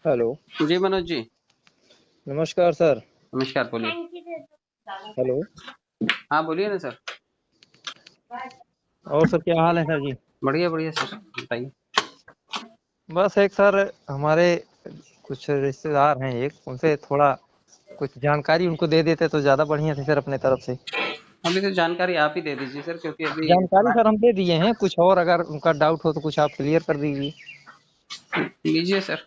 Hello. जी मनोज जी। नमस्कार sir. नमस्कार, बोलिए। हेलो। हाँ बोलिए ना सर। और सर क्या हाल है सर जी? बढ़िया बढ़िया सर, बताइए। बस एक सर, हमारे कुछ रिश्तेदार हैं, एक उनसे थोड़ा कुछ जानकारी उनको दे देते तो ज्यादा बढ़िया थी सर अपने तरफ से। अभी तो जानकारी आप ही दे दीजिए सर, क्योंकि अभी जानकारी सर हम दे दिए हैं, कुछ और अगर उनका डाउट हो तो कुछ आप क्लियर कर दीजिए। लीजिए सर।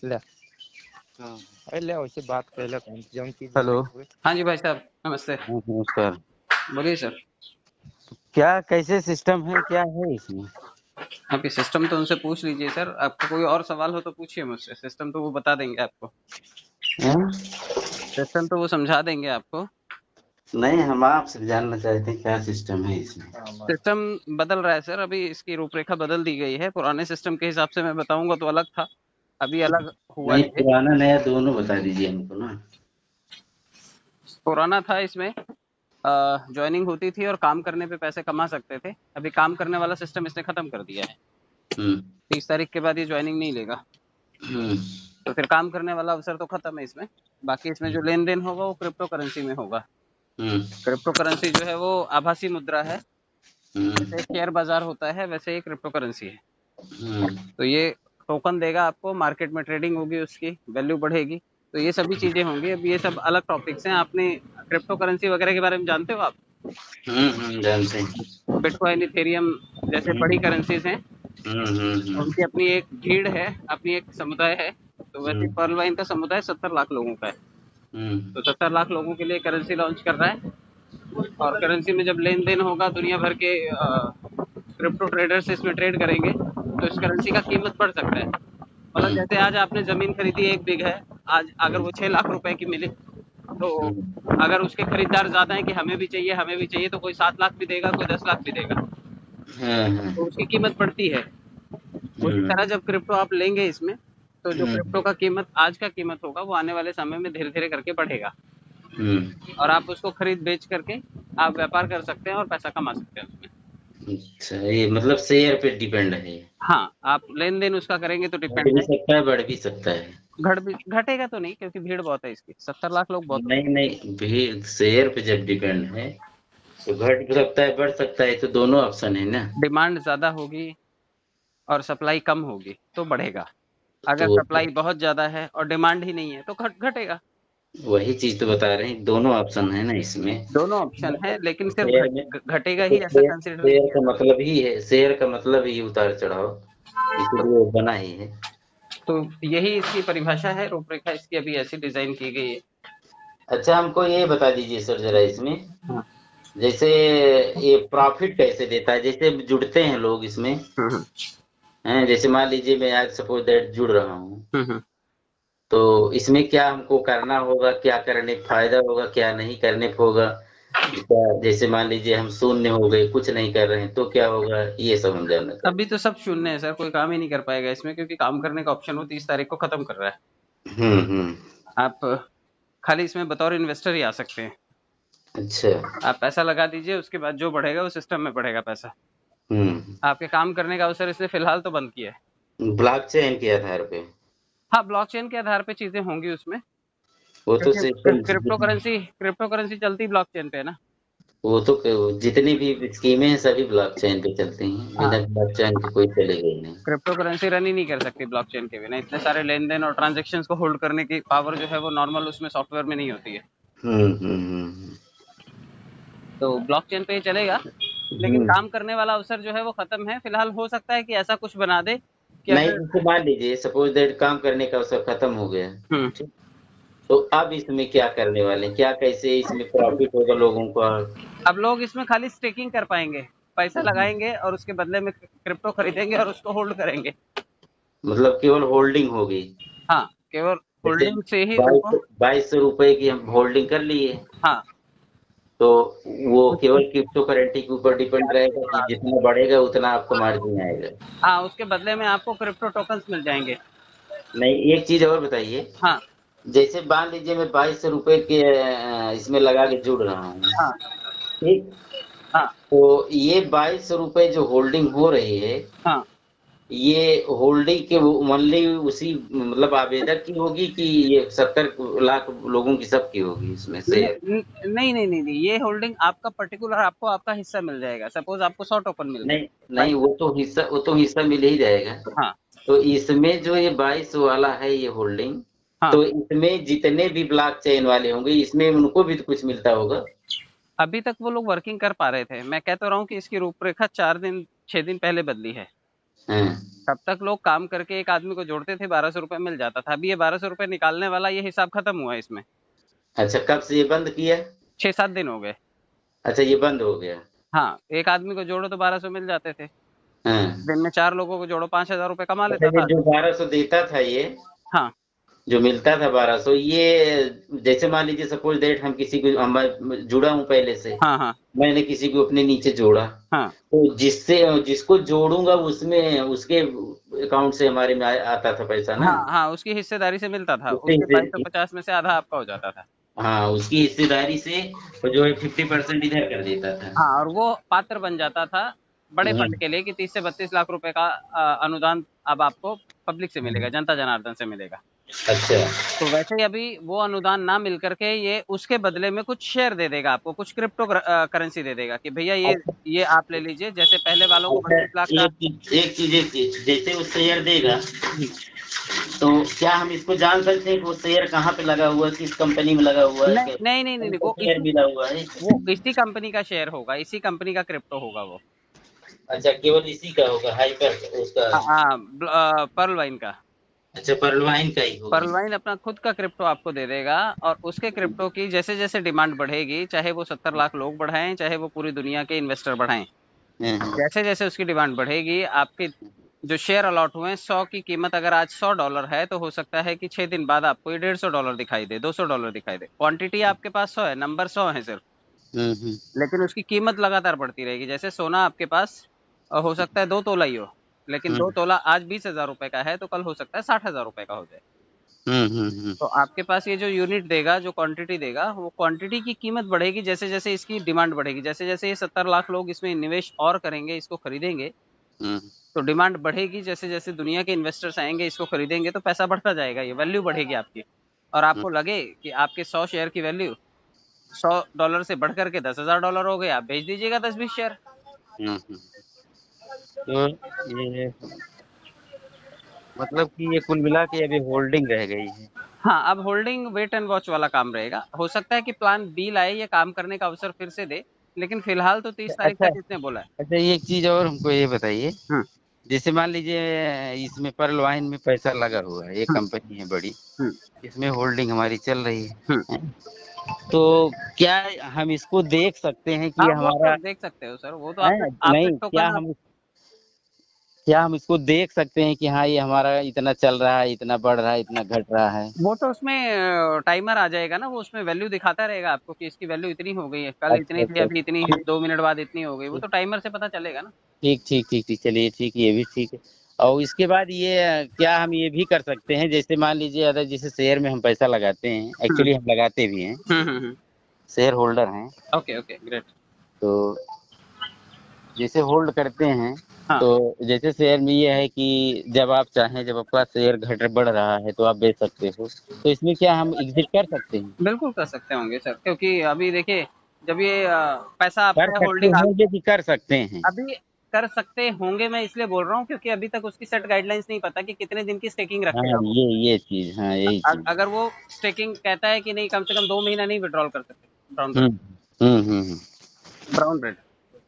ले। हाँ। अरे ले वैसे बात कर कौन जौन चीज हेलो। नहीं हुए। हाँ जी भाई साहब, नमस्ते। नमस्कार। बोलिए सर। क्या कैसे सिस्टम है, क्या है इसमें? अभी सिस्टम तो उनसे पूछ लीजिए सर, आपको कोई और सवाल हो तो पूछिए मुझसे, सिस्टम तो वो बता देंगे आपको। हैं? सिस्टम तो वो समझा देंगे आपको। नहीं, हम आपसे जानना चाहते हैं क्या सिस्टम है इसमें। सिस्टम बदल रहा है सर, अभी इसकी रूपरेखा बदल दी गई है। पुराने सिस्टम के हिसाब से मैं बताऊंगा तो अलग था, अभी अलग हुआ नहीं, है। पुराना नया दोनों बता दीजिए हमको ना। पुराना था, इसमें ज्वाइनिंग होती थी और काम करने पे पैसे कमा सकते थे। अभी काम करने वाला सिस्टम इसने खत्म कर दिया है। हम्म 30 तारीख के बाद ये ज्वाइनिंग नहीं लेगा, हम्म तो फिर काम करने वाला अवसर तो खत्म है इसमें। बाकी इसमें जो लेन देन होगा वो क्रिप्टो करेंसी में होगा। हम्म क्रिप्टो करेंसी जो है वो आभासी मुद्रा है। जैसे हम्म शेयर बाजार होता है वैसे ही क्रिप्टो करेंसी है। हम्म तो ये टोकन देगा आपको, मार्केट में ट्रेडिंग होगी, उसकी वैल्यू बढ़ेगी। तो ये सभी चीजें होंगी। अब ये सब अलग टॉपिक्स हैं। आपने क्रिप्टो करेंसी वगैरह के बारे में जानते हो आप? जानते हैं। बिटकॉइन, इथेरियम जैसे बड़ी हम्म करेंसीज हैं, हम्म उनकी अपनी एक भीड़ है, अपनी एक समुदाय है। तो वैसे हम्म पर्ल वाइन का समुदाय 70 लाख लोगों का है। हम्म तो 70 लाख लोगों के लिए करेंसी लॉन्च कर रहा है। और करेंसी में जब लेन देन होगा, दुनिया भर के क्रिप्टो ट्रेडर्स इसमें ट्रेड करेंगे, तो इस करेंसी का कीमत बढ़ सकता है। मतलब हम्म जैसे आज आपने जमीन खरीदी 1 बीघा है, आज अगर वो 6 लाख रुपए की मिले, तो हम्म अगर उसके खरीदार ज्यादा है कि हमें भी चाहिए हमें भी चाहिए, तो कोई 7 लाख भी देगा, कोई 10 लाख भी देगा, तो उसकी कीमत बढ़ती है। उसी तरह जब क्रिप्टो आप लेंगे इसमें, तो जो क्रिप्टो का कीमत आज का कीमत होगा वो आने वाले समय में धीरे धीरे करके बढ़ेगा। हम्म और आप उसको खरीद बेच करके आप व्यापार कर सकते हैं और पैसा कमा सकते हैं उसमें। अच्छा, ये मतलब शेयर पे डिपेंड है। हाँ, आप लेन देन उसका करेंगे तो घट डिपेंड भी है। सकता है, बढ़ भी सकता है। घटेगा तो नहीं, क्योंकि भीड़ बहुत है इसकी, 70 लाख लोग बहुत होते नहीं नहीं, भी शेयर पे जब डिपेंड है तो घट भी सकता है, बढ़ सकता है, तो दोनों ऑप्शन है ना। हैं। डिमांड ज्यादा होगी और सप्लाई कम होगी तो बढ़ेगा। तो अगर सप्लाई बहुत ज्यादा है और डिमांड ही नहीं है तो घटेगा। वही चीज तो बता रहे हैं, दोनों ऑप्शन है ना इसमें। दोनों ऑप्शन है, लेकिन सिर्फ शेयर में घटेगा तो ही ऐसा शेयर कंसिडर नहीं शेयर किया का जाता। मतलब ही है, शेयर का मतलब ही उतार चढ़ाव, इसीलिए वो बना ही है। तो यही इसकी परिभाषा है, रूपरेखा इसकी अभी ऐसी डिजाइन की गई है। अच्छा, हमको ये बता दीजिए सर जरा इसमें, हाँ। जैसे ये प्रॉफिट कैसे देता है, जैसे जुड़ते हैं लोग इसमें, हम्म हैं, जैसे मान लीजिए मैं आज सपोज दैट जुड़ रहा हूँ, हम्म तो इसमें क्या हमको करना होगा, क्या करने पे फायदा होगा, क्या नहीं करने पे होगा? क्या जैसे मान लीजिए हम शून्य हो गए, कुछ नहीं कर रहे हैं तो क्या होगा, ये सब हम जानना चाहते अभी तो सब शून्य है सर, कोई काम ही नहीं कर पाएगा इसमें, क्योंकि काम करने का ऑप्शन वो 30 तारीख को खत्म कर रहा है। हैं। आप खाली इसमें बतौर इन्वेस्टर ही आ सकते हैं। अच्छा। आप पैसा लगा दीजिए, उसके बाद जो बढ़ेगा वो सिस्टम में बढ़ेगा पैसा। हम्म आपके काम करने का अवसर इसने फिलहाल तो बंद किया है। ब्लॉकचेन के आधार पे? हाँ, ब्लॉकचेन के आधार पे चीजें होंगी उसमें, वो तो क्योंकि सिस्टम, क्रिप्टो करेंसी चलती ब्लॉकचेन पे है ना। वो तो जितनी भी स्कीमें हैं सभी ब्लॉकचेन पे चलती हैं, हाँ, बिना ब्लॉकचेन के कोई चलेगा ही नहीं। क्रिप्टो करेंसी रन ही नहीं कर सकती ब्लॉकचेन के बिना। इतने सारे लेन देन और ट्रांजेक्शन को होल्ड करने की पावर जो है वो नॉर्मल उसमें सॉफ्टवेयर में नहीं होती है। हम्म। तो ब्लॉकचेन पे ही चलेगा, लेकिन हम्म। काम करने वाला अवसर जो है वो खत्म है फिलहाल। हो सकता है कि ऐसा कुछ बना दे कि नहीं, अगर जैसे मान लीजिए सपोज दैट काम करने का अवसर खत्म हो गया, हम्म ठीक, तो अब इसमें क्या करने वाले हैं? क्या कैसे इसमें प्रॉफिट होगा लोगों का? अब लोग इसमें खाली स्टेकिंग कर पाएंगे, पैसा लगाएंगे और उसके बदले में क्रिप्टो खरीदेंगे और उसको होल्ड करेंगे। मतलब केवल होल्डिंग होगी? हाँ, केवल जैसे होल्डिंग से ही उनको। 2200 रुपए की हम होल्डिंग कर लिए, हाँ, तो वो उसके केवल क्रिप्टो करेंसी के ऊपर डिपेंड रहेगा कि जितना बढ़ेगा उतना आपको मार्जिन आएगा? हाँ, उसके बदले में आपको क्रिप्टो टोकन्स मिल जाएंगे। नहीं, एक चीज और बताइए, हाँ जैसे मान लीजिए मैं 2200 रुपए के इसमें लगा के जुड़ रहा हूँ, हाँ ठीक, हाँ तो ये 2200 रुपए जो होल्डिंग हो रही है, हाँ ये होल्डिंग के ओनली उसी मतलब आवेदक की होगी कि ये 70 लाख लोगों की सबकी होगी इसमें से? नहीं नहीं नहीं नहीं, ये होल्डिंग आपका पर्टिकुलर, आपको आपका हिस्सा मिल जाएगा। सपोज आपको 100 टोकन मिल गए। नहीं नहीं, वो तो हिस्सा मिल ही जाएगा। हाँ तो इसमें जो ये 22 वाला है ये होल्डिंग, हाँ, तो इसमें जितने भी ब्लॉक चेन वाले होंगे इसमें उनको भी तो कुछ मिलता होगा? अभी तक वो लोग वर्किंग कर पा रहे थे। मैं कह तो रहा हूँ कि इसकी रूपरेखा 4 दिन 6 दिन पहले बदली है। हाँ। तब तक लोग काम करके एक आदमी को जोड़ते थे, 1200 रुपए मिल जाता था। अभी ये 1200 रुपए निकालने वाला ये हिसाब खत्म हुआ है इसमें। अच्छा, कब से ये बंद किया? 6-7 दिन हो गए। अच्छा, ये बंद हो गया। हाँ, एक आदमी को जोड़ो तो 1200 मिल जाते थे। हाँ। दिन में 4 लोगों को जोड़ो, 5000 रुपए कमा अच्छा, लेता ये था। जो 1200 देता था ये, हाँ जो मिलता था 1200, ये जैसे मान लीजिए सपोज दैट हम किसी को जुड़ा हूँ पहले से, हाँ हाँ मैंने किसी को अपने नीचे जोड़ा, हाँ तो जिसको जोड़ूंगा उसमें उसके अकाउंट से हमारे में आता था पैसा ना? हाँ हाँ, उसकी हिस्सेदारी से मिलता था। उससे उसके हिस्से- 2250 में से आधा आपका हो जाता था। हाँ, उसकी हिस्सेदारी से वो जो है 50% इधर कर देता था। हाँ, और वो पात्र बन जाता था बड़े हाँ। फंड के लिए कि 30 से 32 लाख रुपए का अनुदान अब आपको पब्लिक से मिलेगा, जनता जनार्दन से मिलेगा। अच्छा। तो वैसे ही अभी वो अनुदान ना मिल करके ये उसके बदले में कुछ शेयर दे देगा आपको, कुछ क्रिप्टो करेंसी दे देगा कि भैया ये आप ले लीजिए। जैसे पहले वालों को अच्छा, 32 लाख का। एक चीज जैसे वो शेयर देगा, तो क्या हम इसको जान सकते हैं कि वो शेयर कहाँ पे लगा हुआ है, किस कंपनी में लगा हुआ है? नहीं नहीं नहीं नहीं, नहीं, हमको शेयर मिला हुआ है? वो इसी कंपनी का शेयर होगा, इसी कंपनी का क्रिप्टो होगा वो। अच्छा, केवल इसी का होगा, हाइपर उसका? हाँ, पर्ल वाइन का। अच्छा, परलवाइन का ही होगा। पर्ल वाइन अपना खुद का क्रिप्टो आपको दे देगा, और उसके क्रिप्टो की जैसे जैसे डिमांड बढ़ेगी, चाहे वो 70 लाख लोग बढ़ाएं, चाहे वो पूरी दुनिया के इन्वेस्टर बढ़ाएं, जैसे जैसे उसकी डिमांड बढ़ेगी, आपके जो शेयर अलॉट हुए हैं, 100 की कीमत अगर आज $100 है, तो हो सकता है कि 6 दिन बाद आपको ये $150 दिखाई दे, $200 दिखाई दे। क्वांटिटी आपके पास 100 है, नंबर 100 है सिर्फ, लेकिन उसकी कीमत लगातार बढ़ती रहेगी। जैसे सोना आपके पास हो सकता है 2 तोला ही हो, लेकिन 2 तोला आज 20,000 रुपए का है, तो कल हो सकता है 60,000 रुपए का हो जाए। तो आपके पास ये जो यूनिट देगा, जो क्वांटिटी देगा, वो क्वांटिटी की कीमत बढ़ेगी जैसे जैसे इसकी डिमांड बढ़ेगी। जैसे जैसे ये 70 लाख लोग इसमें निवेश और करेंगे, इसको खरीदेंगे, तो डिमांड बढ़ेगी। जैसे जैसे दुनिया के इन्वेस्टर्स आएंगे, इसको खरीदेंगे, तो पैसा बढ़ता जाएगा, ये वैल्यू बढ़ेगी आपकी। और आपको लगे कि आपके 100 शेयर की वैल्यू $100 से बढ़ करके $10,000 हो गए, आप बेच दीजिएगा 10-20 शेयर। तो ये मतलब कि ये कुल मिला के अभी होल्डिंग रह गई है। हाँ, अब होल्डिंग वेट एंड वॉच वाला काम रहेगा। हो सकता है कि प्लान बी लाए, ये काम करने का अवसर फिर से दे, लेकिन फिलहाल तो 30 तारीख अच्छा तक इसने बोला है। अच्छा, ये एक चीज और हमको ये बताइए, हम्म जैसे मान लीजिए इसमें पर्ल वाइन में पैसा लगा हुआ है, एक हम्म कंपनी है बड़ी, हम्म इसमें होल्डिंग हमारी चल रही है, हम्म। हैं? तो क्या हम इसको देख सकते हैं कि हाँ, ये वो तो हमारा देख सकते हो सर, वो तो है? आपके नहीं, टोकन। क्या हम इसको देख सकते हैं कि हाँ ये हमारा इतना चल रहा है, इतना बढ़ रहा है, इतना घट रहा है? वो तो उसमें टाइमर आ जाएगा ना, वो उसमें वैल्यू दिखाता रहेगा आपको कि इसकी वैल्यू इतनी हो गई है, कल अच्छा इतनी थी, अच्छा, अभी इतनी है, 2 मिनट बाद इतनी हो गई। वो तो टाइमर से पता चलेगा ना। ठीक ठीक ठीक ठीक, चलिए ठीक, ये भी ठीक है। और इसके बाद ये क्या हम ये भी कर सकते हैं, जैसे मान लीजिए अगर जैसे शेयर में हम पैसा लगाते हैं, हम्म एक्चुअली हम लगाते भी हैं, हम्म। शेयर होल्डर हैं, ओके ओके, ग्रेट। तो जैसे होल्ड करते हैं, हाँ, तो जैसे शेयर में ये है कि जब आप चाहें, जब आपका शेयर घट बढ़ रहा है तो आप बेच सकते हो, तो इसमें क्या हम एग्जिट कर सकते हैं? बिल्कुल कर सकते होंगे सर, क्योंकि अभी देखिए, जब ये पैसा कर आपका है सकते होल्डिंग आप होंगे कि कर सकते हैं? अभी कर सकते होंगे। मैं इसलिए बोल रहा हूँ क्योंकि अभी तक उसकी सेट गाइडलाइंस नहीं पता कि कितने दिन की स्टेकिंग हाँ, रखेगा वो। ये चीज, हाँ यही चीज। अगर वो स्टेकिंग कहता है कि नहीं, कम से कम 2 महीना नहीं विड्रॉल कर सकते ब्राउन ब्रेड। हम्म हम्म। ब्राउन ब्रेड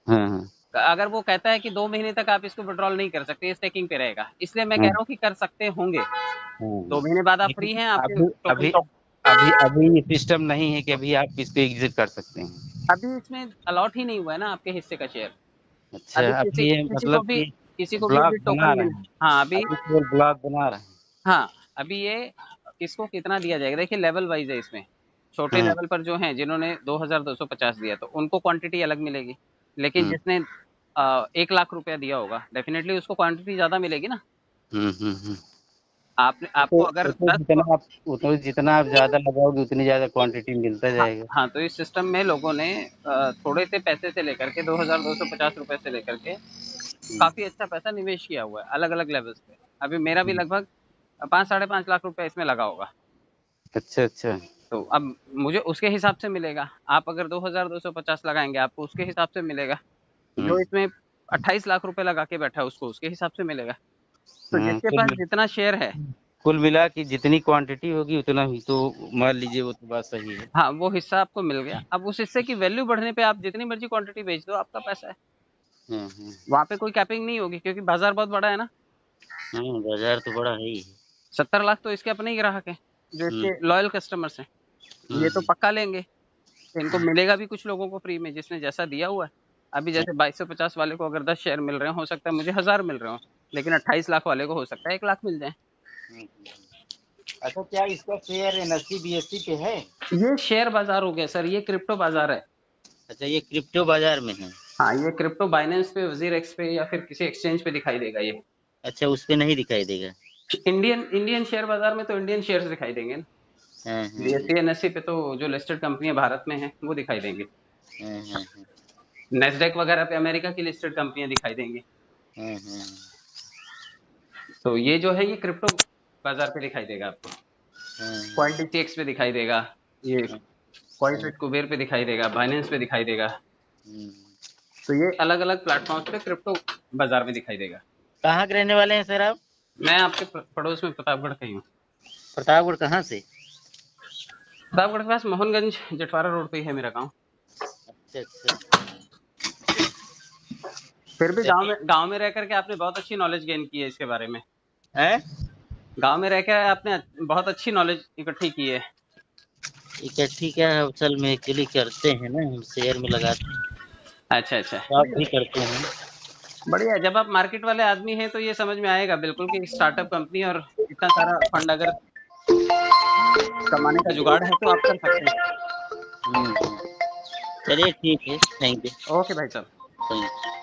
हाँ हाँ अगर वो कहता है कि 2 महीने तक आप इसको विड्रॉल नहीं कर सकते, स्टेकिंग पे रहेगा, इसलिए मैं कह हाँ रहा हूँ कि कर सकते होंगे। हाँ। 2 महीने बाद आप फ्री लेकिन हैं, आपके अभी टोकन अभी तो अभी ये सिस्टम नहीं है कि अभी आप इसको एग्जिट कर सकते हैं। अभी इसमें अलॉट ही नहीं हुआ है ना आपके हिस्से का शेयर। अच्छा, अभी अभी ये मतलब कि किसी को भी ब्लॉक अभी बना टोकन रहे मिल। हैं, हाँ अभी, अभी केवल ब्लॉक बना रहे हैं। हाँ अभी ये किसको कितना दिया जाएगा, देखिए लेवल वाइज है इसमें। छोटे हाँ लेवल पर जो हैं, जिन्होंने 2250 दिया, तो उनको क्वांटिटी अलग मिलेगी। लेकिन हम्म जिसने 1 लाख रुपया दिया होगा, डेफिनेटली उसको क्वांटिटी ज्यादा मिलेगी ना। हम्म। आपने आपको अगर 10। वो तो जितना आप ज्यादा लगाओगे उतनी ज्यादा क्वांटिटी मिलता हाँ जाएगा। हाँ, तो इस सिस्टम में लोगों ने थोड़े से पैसे से लेकर के 2250 रुपए से लेकर के काफी अच्छा पैसा निवेश किया हुआ है अलग अलग लेवल्स पे। अभी मेरा भी लगभग 5-5.5 लाख रुपए इसमें लगा होगा। अच्छा अच्छा। तो अब मुझे उसके हिसाब से मिलेगा। आप अगर 2250 लगाएंगे आपको उसके हिसाब से मिलेगा। जो इसमें 28 लाख रुपए लगा के बैठा है उसको उसके हिसाब से मिलेगा। तो जिसके पास जितना शेयर है, कुल मिला के जितनी क्वांटिटी होगी उतना ही तो मान लीजिए, वो तो बात सही है। हाँ वो हिस्सा आपको मिल गया। अब उस हिस्से की वैल्यू बढ़ने पे आप जितनी मर्जी क्वांटिटी बेच दो, आपका पैसा है। वहां पे कोई कैपिंग नहीं होगी क्योंकि बाजार बहुत बड़ा है ना। बाजार तो बड़ा है ही। 70 लाख तो इसके अपने ही ग्राहक हैं जो इसके लॉयल कस्टमर्स हैं। ये तो पक्का लेंगे। इनको मिलेगा भी कुछ लोगों को फ्री में जिसने जैसा दिया हुआ है। अभी जैसे 2250 वाले को अगर 10 शेयर मिल रहे हैं, हो सकता है मुझे 1000 मिल रहे हो, लेकिन 28 लाख वाले को हो सकता है 1 लाख मिल जाए। अच्छा, क्या इसका शेयर NSE BSE पे है? ये शेयर बाजार हो गया सर, ये क्रिप्टो बाजार है। अच्छा, ये क्रिप्टो बाजार में है। हाँ, ये क्रिप्टो बाइनेंस पे, वजीर एक्स पे या फिर किसी एक्सचेंज पे दिखाई देगा ये। अच्छा, उस पे नहीं दिखाई देगा। इंडियन शेयर बाजार में तो इंडियन शेयर्स दिखाई देंगे ना। BSE NSE पे तो जो लिस्टेड कंपनी भारत में है वो दिखाई देंगे। नेस्डेक वगैरह पे अमेरिका की लिस्टेड कंपनियां दिखाई देंगी। तो ये जो है ये क्रिप्टो बाजार पे दिखाई देगा आपको। CoinDCX पे दिखाई देगा, ये कॉइनफिट कुबेर पे दिखाई देगा, बाइनेंस पे दिखाई देगा। तो ये अलग अलग प्लेटफॉर्म्स पे क्रिप्टो बाजार में दिखाई देगा। कहाँ के रहने वाले हैं सर आप? मैं आपके पड़ोस में प्रतापगढ़ का ही हूँ। प्रतापगढ़ कहाँ से? प्रतापगढ़ के पास मोहनगंज जटवारा रोड पे ही है मेरा गाँव। अच्छा अच्छा। फिर भी गांव में रह करके आपने बहुत अच्छी नॉलेज गेन की है इसके बारे में। गांव में रहकर आपने बहुत अच्छी नॉलेज इकट्ठी की है। इकट्ठी क्या है, असल में एक्चुअली करते हैं ना, हम शेयर में लगाते हैं। अच्छा अच्छा, तो आप भी करते हैं। बढ़िया। जब आप मार्केट वाले आदमी हैं तो ये समझ में आएगा बिल्कुल कि स्टार्टअप कंपनी और इतना सारा फंड अगर कमाने का जुगाड़ है तो आप कर सकते हैं। चलिए ठीक है, थैंक यू। ओके भाई साहब। Thank you.